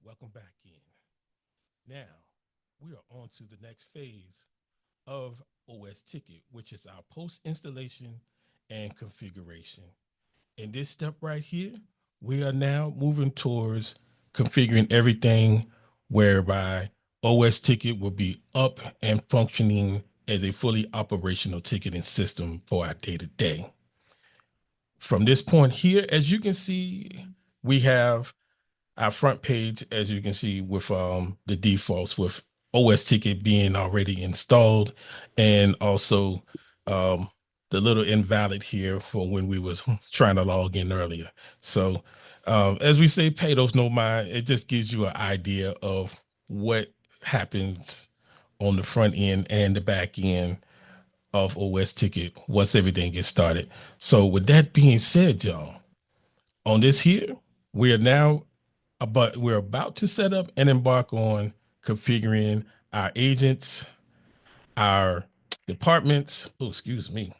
Welcome back in. Now, we are on to the next phase of OsTicket, which is our post installation and configuration. In this step right here, we are now moving towards configuring everything whereby OsTicket will be up and functioning as a fully operational ticketing system for our day to day. From this point here, as you can see, we have our front page, as you can see, with the defaults with OsTicket being already installed, and also um, the little invalid here for when we was trying to log in earlier. So as we say, pay those no mind. It just gives you an idea of what happens on the front end and the back end of OsTicket once everything gets started. So with that being said, y'all, on this here, we are now but we're about to set up and embark on configuring our agents, our departments. Oh, excuse me.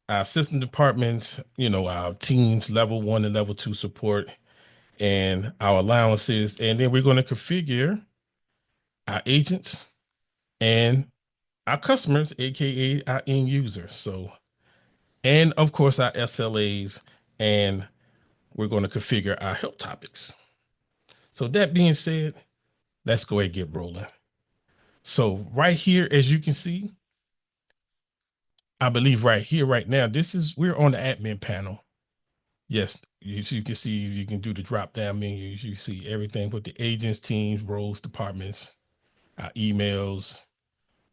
Our system departments, our teams, level one and level two support, and our allowances. And then we're going to configure our agents and our customers, aka our end users. So, and of course, our SLAs, and we're going to configure our help topics. So, that being said, let's go ahead and get rolling. So right here, as you can see, I believe right here, right now, we're on the admin panel. Yes, you can see, you can do the drop down menus. You see everything with the agents, teams, roles, departments, our emails,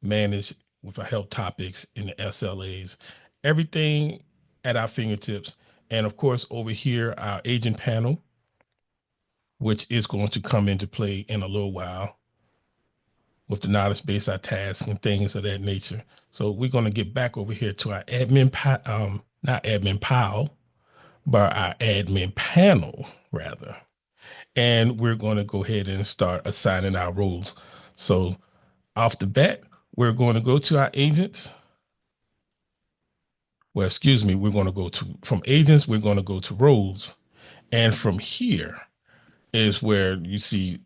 manage with our help topics in the SLAs, everything at our fingertips. And of course, over here, our agent panel, which is going to come into play in a little while with the knowledge base, our tasks, and things of that nature. So we're going to get back over here to our not admin pile, but our admin panel rather. And we're going to go ahead and start assigning our roles. So off the bat, we're going to go to our agents. Well, excuse me, we're going to go to from agents, we're going to go to roles. And from here is where you see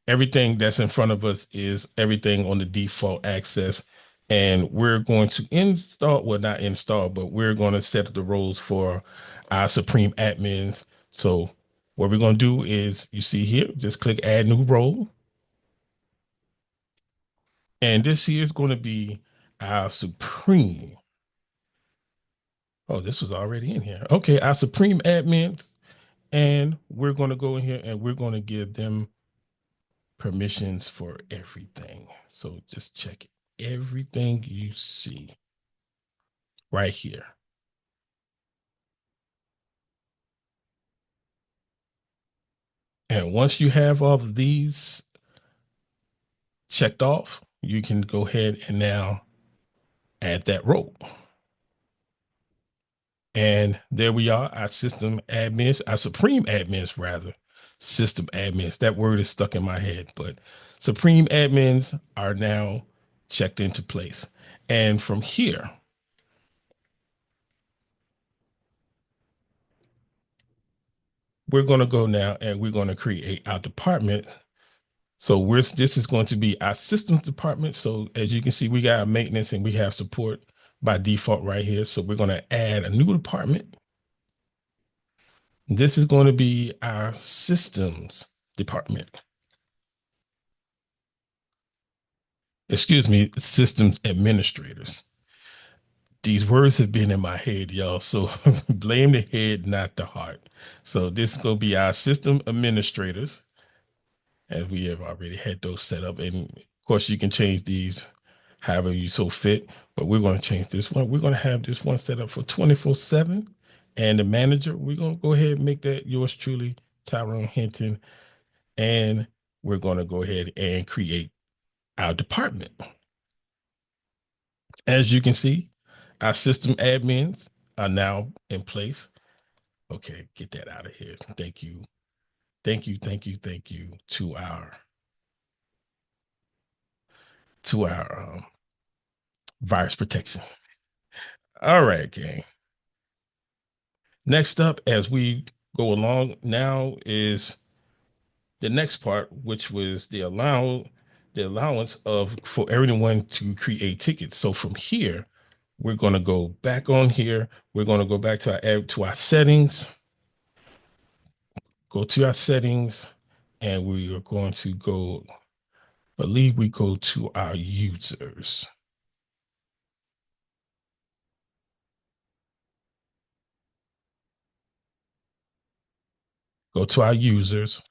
everything that's in front of us is everything on the default access. And we're going to install, well, not install, but we're going to set the roles for our supreme admins. So what we're going to do is you see here, just click add new role. And this here is going to be our supreme. Oh, this was already in here. Okay, our supreme admins. And we're going to go in here and we're going to give them permissions for everything. So just check everything you see right here. And once you have all of these checked off, you can go ahead and now add that role. And there we are, our system admins, our supreme admins, rather, system admins. That word is stuck in my head, but supreme admins are now checked into place. And from here, we're going to go now and we're going to create our department. So this is going to be our systems department. So as you can see, we got our maintenance and we have support by default right here. So we're going to add a new department. This is going to be our systems department. Excuse me, systems administrators. These words have been in my head, y'all. So blame the head, not the heart. So this is going to be our system administrators, as we have already had those set up. And of course, you can change these however you so fit, but we're going to change this one. We're going to have this one set up for 24/7. And the manager, we're going to go ahead and make that yours truly, Tyrone Hinton. And we're going to go ahead and create our department. As you can see, our system admins are now in place. Okay, get that out of here. Thank you. Thank you, thank you, thank you to our virus protection. All right, gang. Next up, as we go along now, is the next part, which was the allowance of for everyone to create tickets. So from here, we're going to go back on here. We're going to go back to our settings, go to our settings, and we are going to go, believe we go to our users. Go to our users.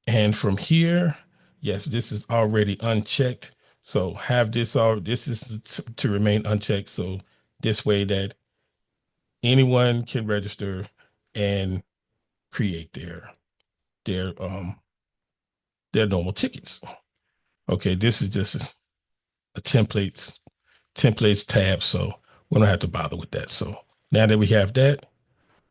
And from here, yes, this is already unchecked. So have this all, this is to remain unchecked. So this way that anyone can register and create their um their normal tickets. Okay, this is just a templates tab, so we don't have to bother with that. So now that we have that,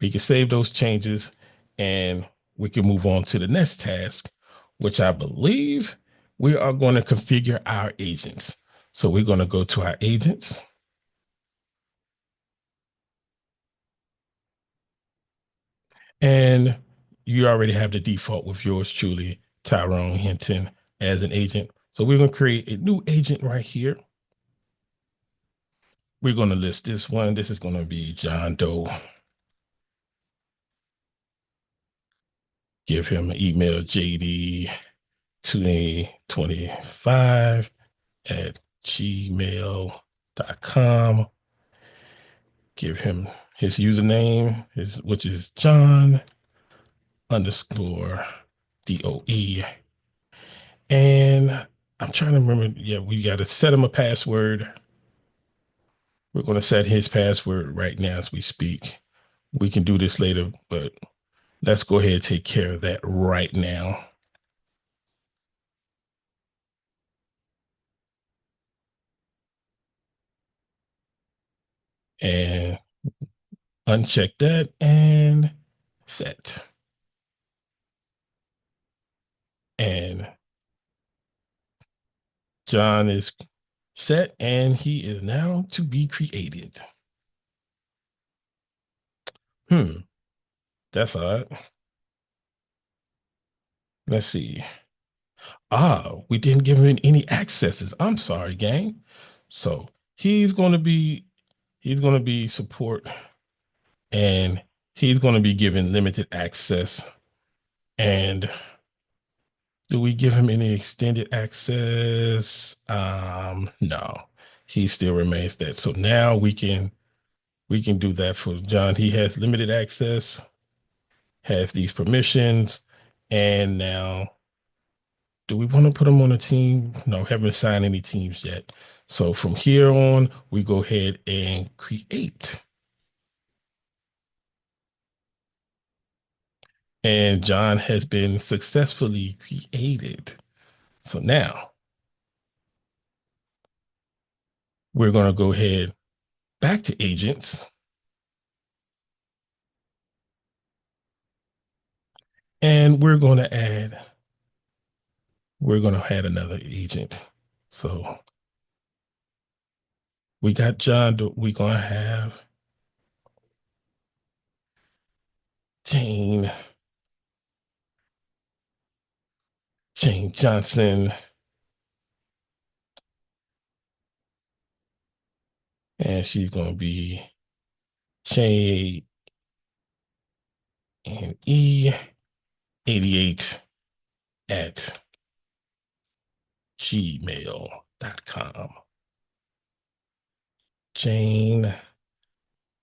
we can save those changes and we can move on to the next task, which I believe we are going to configure our agents. So we're going to go to our agents. And you already have the default with yours truly, Tyrone Hinton, as an agent. So we're going to create a new agent right here. We're going to list this one. This is going to be John Doe. Give him an email, JD2025 at gmail.com. Give him his username, which is John underscore DOE. And I'm trying to remember. Yeah, we got to set him a password. We're going to set his password right now as we speak. We can do this later, but let's go ahead and take care of that right now. And uncheck that and set. And John is set and he is now to be created. That's odd. Let's see. We didn't give him any accesses. I'm sorry, gang. So he's going to be support and he's going to be given limited access. And do we give him any extended access? No, he still remains that. So now we can do that for John. He has limited access, has these permissions, and now do we want to put him on a team? No, haven't assigned any teams yet. So from here on, we go ahead and create. And John has been successfully created. So now we're going to go ahead back to agents. And we're going to add another agent. So we got John, we're going to have Jane Johnson, and she's going to be J and E88 at gmail.com. Jane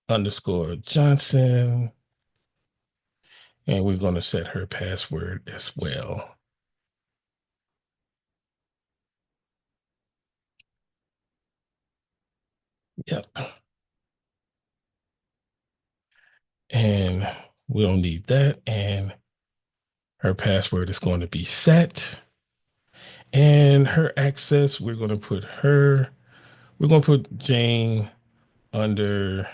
underscore Johnson. And we're going to set her password as well. Yep. And we don't need that. And her password is going to be set. And her access, we're going to put Jane under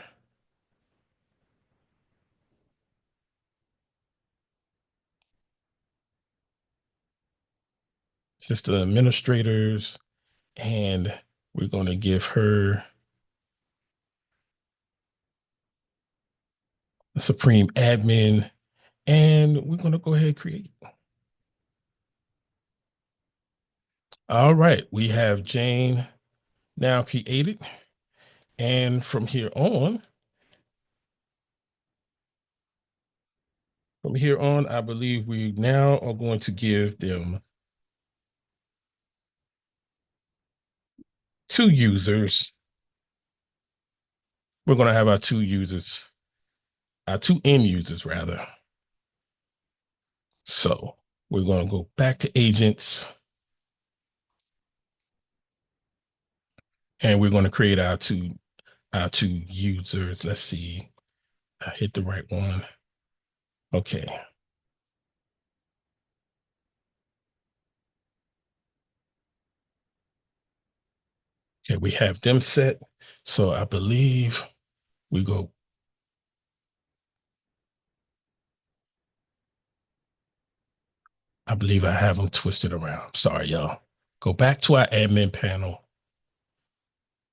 just the administrators. And we're going to give her supreme admin. And we're going to go ahead and create. All right, we have Jane now created. And from here on, I believe we now are going to give them two users. We're going to have our two end users rather. So we're going to go back to agents and we're going to create our two users. Let's see. I hit the right one. Okay. Okay, we have them set. So I believe we go. I believe I have them twisted around. Sorry, y'all. Go back to our admin panel.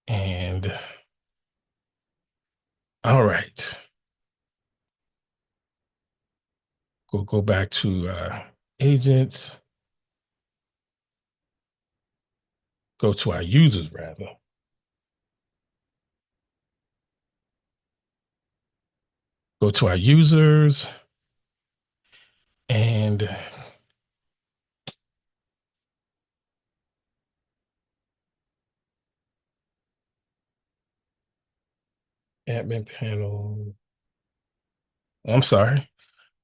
And all right. Go back to agents. Go to our users rather. Go to our users and admin panel. I'm sorry.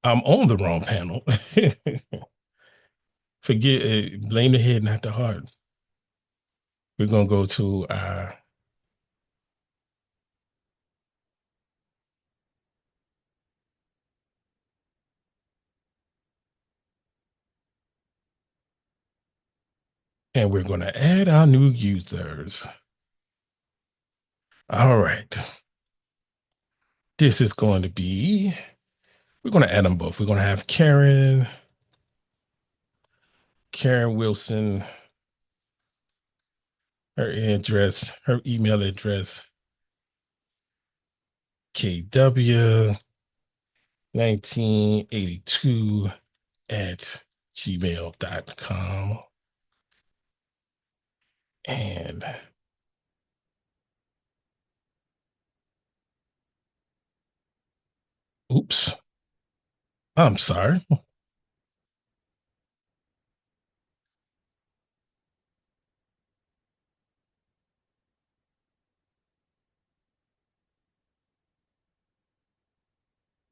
I'm on the wrong panel. Forget it. Blame the head, not the heart. We're going to go to and we're going to add our new users. All right. This is going to be, we're going to add them both. We're going to have Karen Wilson, her email address, KW1982 at gmail.com. And oops, I'm sorry.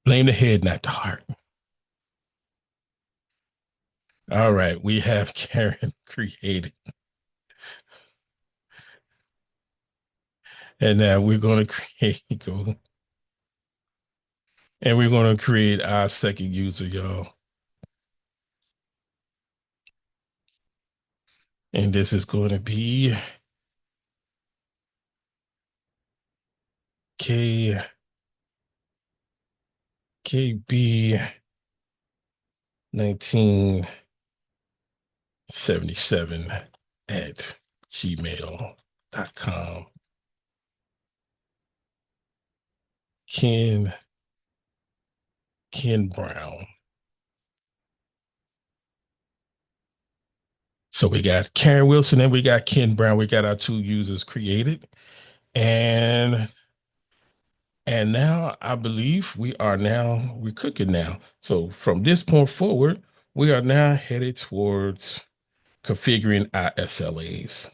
Blame the head, not the heart. All right, we have Karen created. And now we're going to create our second user, y'all. And this is going to be KB 1977 at gmail.com. Ken Brown. So we got Karen Wilson and we got Ken Brown. We got our two users created. And now I believe we're cooking now. So from this point forward, we are now headed towards configuring our SLAs.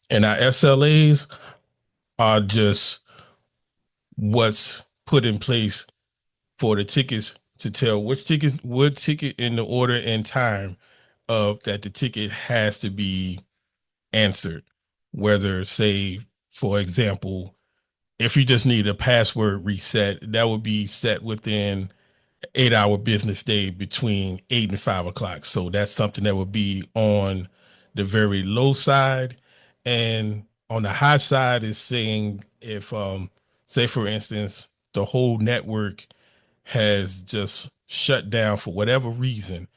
And our SLAs are just what's put in place for the tickets to tell what ticket in the order and time of that the ticket has to be answered. Whether, say, for example, if you just need a password reset, that would be set within 8 hour business day between 8 and 5 o'clock. So that's something that would be on the very low side. And on the high side is saying if say for instance, the whole network has just shut down for whatever reason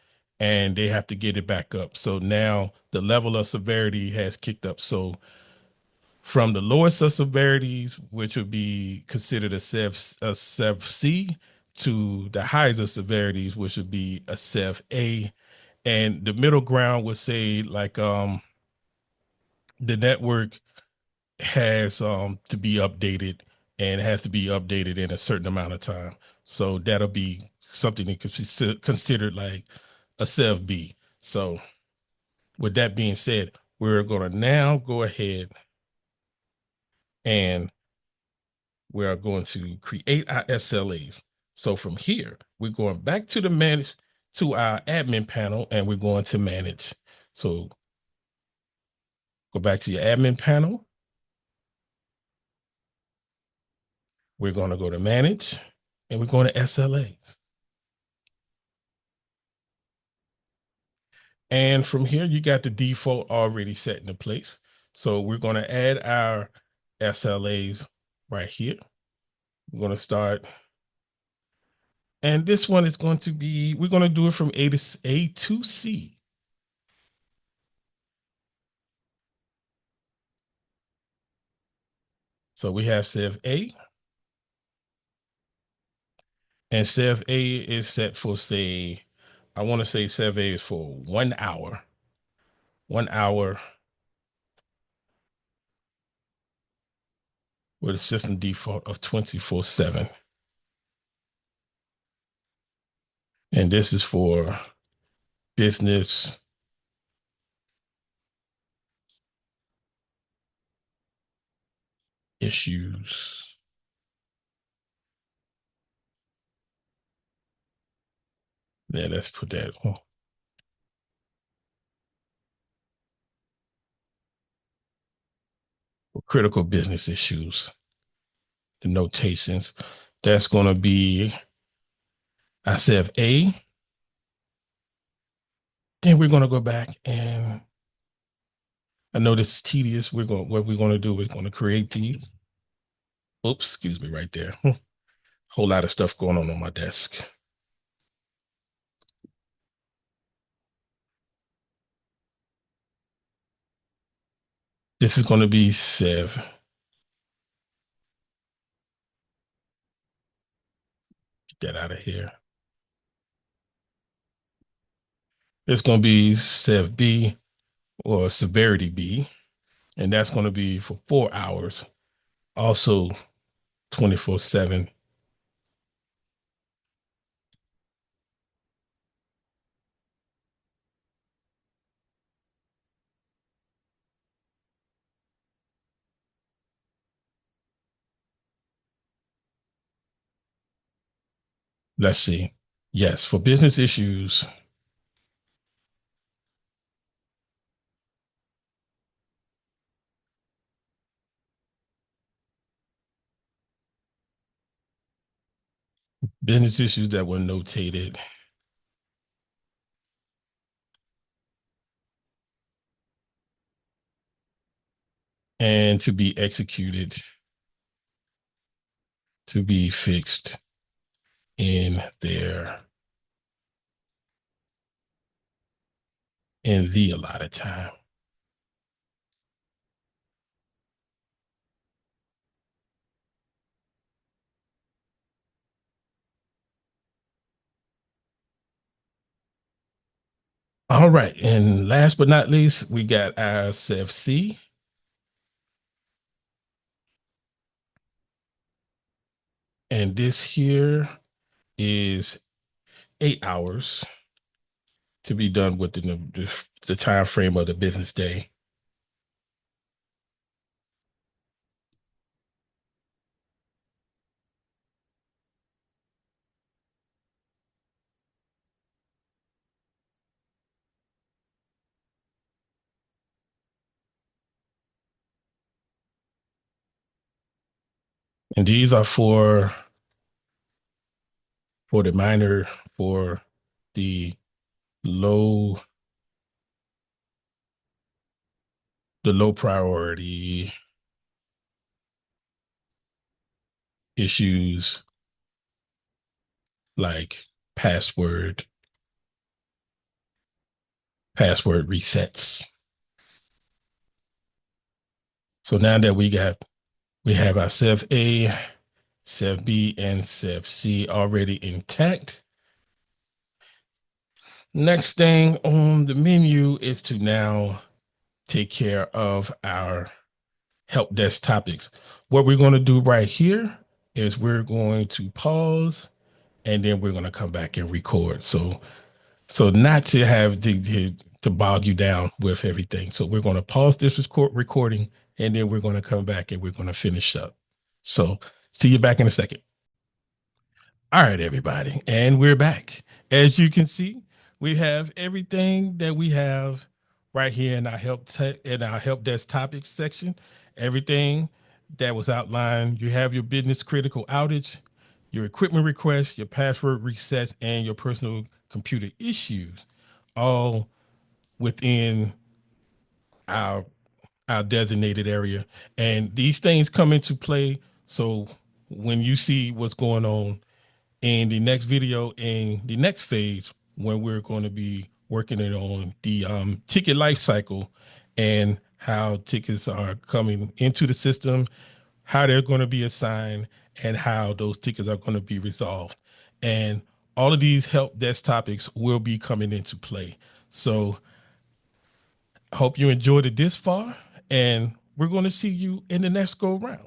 and they have to get it back up. So now the level of severity has kicked up. So from the lowest of severities, which would be considered a Sev C, to the highest of severities, which would be a Sev A, and the middle ground would say like the network has to be updated and has to be updated in a certain amount of time. So that'll be something that could be considered like a Sev B. So with that being said, we're going to now go ahead and we are going to create our SLAs. So from here, we're going back to the manage to our admin panel and we're going to manage. So go back to your admin panel. We're going to go to manage and we're going to SLAs. And from here, you got the default already set into place. So we're going to add our SLAs right here. We're going to start. And this one is going to be, we're going to do it from A to C. So we have Sev A. And Sev A is set for, say, I want to say Sev A is for 1 hour. 1 hour with a system default of 24/7. And this is for business issues. Yeah, let's put that on. For critical business issues, the notations. That's going to be, I said A. Then we're going to go back and I know this is tedious. What we're going to do is going to create these. Oops, excuse me, right there. Whole lot of stuff going on my desk. This is going to be Sev. Get that out of here. It's going to be Sev B or Severity B, and that's going to be for 4 hours. Also 24/7. Let's see. Yes, for business issues. Business issues that were notated and to be executed, to be fixed in the allotted time. All right. And last but not least, we got our CFC. And this here is 8 hours to be done within the time frame of the business day. And these are for the minor, for the low priority issues like password resets. So now that we have our Sev A, Sep B and Sep C already intact. Next thing on the menu is to now take care of our help desk topics. What we're going to do right here is we're going to pause and then we're going to come back and record. So not to have to bog you down with everything. So we're going to pause this recording and then we're going to come back and we're going to finish up. So see you back in a second. All right, everybody, and we're back. As you can see, we have everything that we have right here in our help desk topics section. Everything that was outlined. You have your business critical outage, your equipment request, your password resets, and your personal computer issues, all within our our designated area. And these things come into play. So when you see what's going on in the next video, in the next phase, when we're going to be working it on the ticket life cycle and how tickets are coming into the system, how they're going to be assigned, and how those tickets are going to be resolved. And all of these help desk topics will be coming into play. So I hope you enjoyed it this far, and we're going to see you in the next go round.